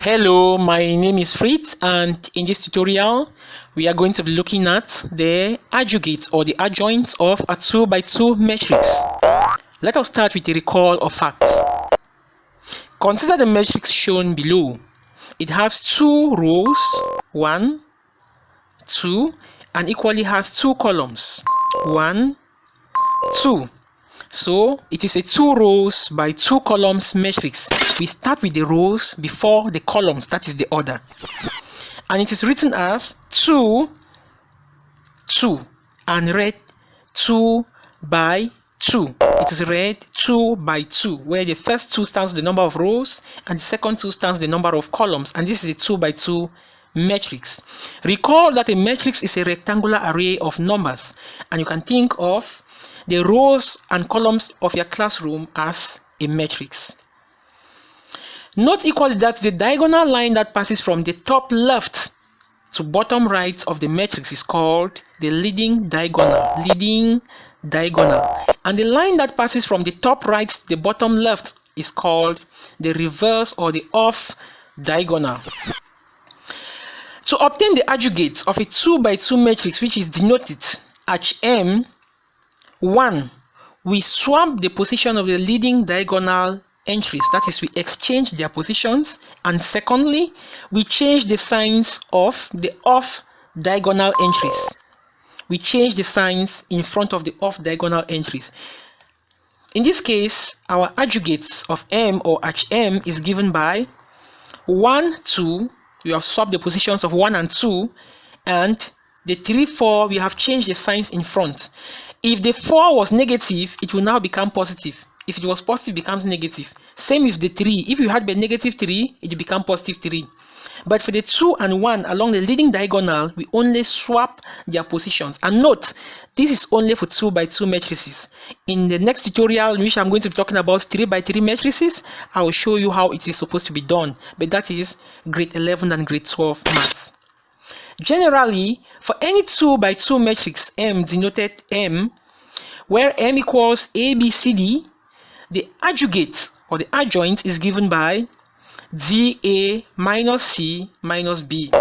Hello, my name is Fritz, and in this tutorial we are going to be looking at the adjugate or the adjoint of a 2 by 2 matrix. Let us start with a recall of facts. Consider the matrix shown below. It has 2 rows, 1, 2, and equally has 2 columns, 1, 2. So it is a 2 rows by 2 columns matrix. We start with the rows before the columns, that is the order. And it is written as 2, 2, and read 2 by 2. It is read 2 by 2, where the first 2 stands for the number of rows and the second 2 stands the number of columns. And this is a 2 by 2 matrix. Recall that a matrix is a rectangular array of numbers, and you can think of the rows and columns of your classroom as a matrix. Note equally that the diagonal line that passes from the top left to bottom right of the matrix is called the leading diagonal. And the line that passes from the top right to the bottom left is called the reverse or the off diagonal. To obtain the adjugate of a 2 by 2 matrix, which is denoted Hm, 1, we swap the position of the leading diagonal entries, that is, we exchange their positions, and secondly, we change the signs of the off diagonal entries. We change the signs in front of the off diagonal entries. In this case, our adjugate of M or Hm is given by 1, 2, we have swapped the positions of 1 and 2, and the 3, 4, we have changed the signs in front. If the 4 was negative, it will now become positive. If it was positive, it becomes negative. Same with the 3. If you had the negative 3, it will become positive 3. But for the 2 and 1 along the leading diagonal, we only swap their positions. And note, this is only for 2 by 2 matrices. In the next tutorial, in which I'm going to be talking about 3 by 3 matrices, I will show you how it is supposed to be done. But that is grade 11 and grade 12 maths. Generally, for any 2 by 2 matrix M denoted M, where M equals A, B, C, D, the adjugate or the adjoint is given by DA minus C minus B,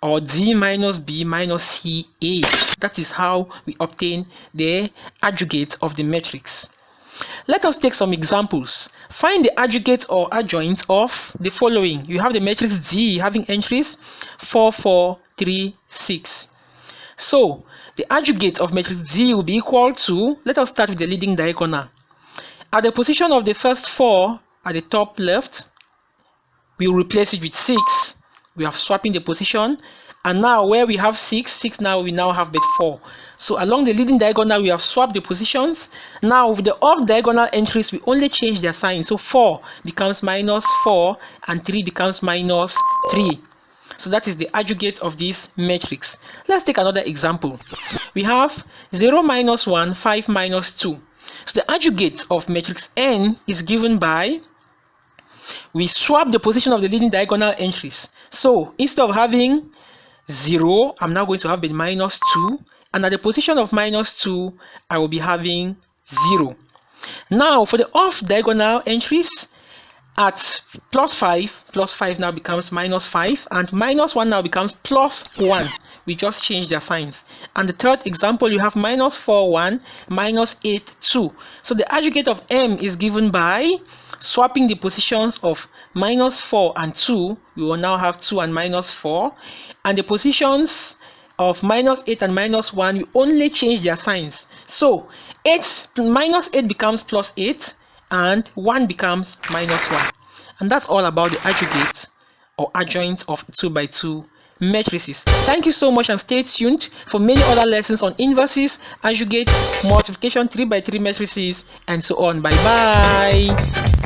or D minus B minus C A. That is how we obtain the adjugate of the matrix. Let us take some examples. Find the adjugate or adjoint of the following. You have the matrix D having entries 4, 4, 3, 6. So the adjugate of matrix D will be equal to, let us start with the leading diagonal. At the position of the first 4 at the top left, we will replace it with 6. We have swapping the position, and now where we have 6 now we now have but 4. So along the leading diagonal we have swapped the positions. Now with the off diagonal entries we only change their sign. So 4 becomes minus 4 and 3 becomes minus 3. So that is the adjugate of this matrix. Let's take another example. We have 0 minus 1, 5 minus 2. So the adjugate of matrix N is given by, we swap the position of the leading diagonal entries. So instead of having 0, I'm now going to have the minus 2, and at the position of minus 2, I will be having 0. Now for the off diagonal entries, at plus 5 now becomes minus 5, and minus 1 now becomes plus 1. We just change their signs. And the third example, you have minus 4, 1, minus 8, 2. So the adjugate of M is given by swapping the positions of minus 4 and 2. We will now have 2 and minus 4. And the positions of minus 8 and minus 1, we only change their signs. So minus 8 becomes plus 8, and 1 becomes minus 1. And that's all about the adjugate or adjoint of 2 by 2 matrices. Thank you so much, and stay tuned for many other lessons on inverses, adjugate, multiplication, 3 by 3 matrices, and so on. Bye bye.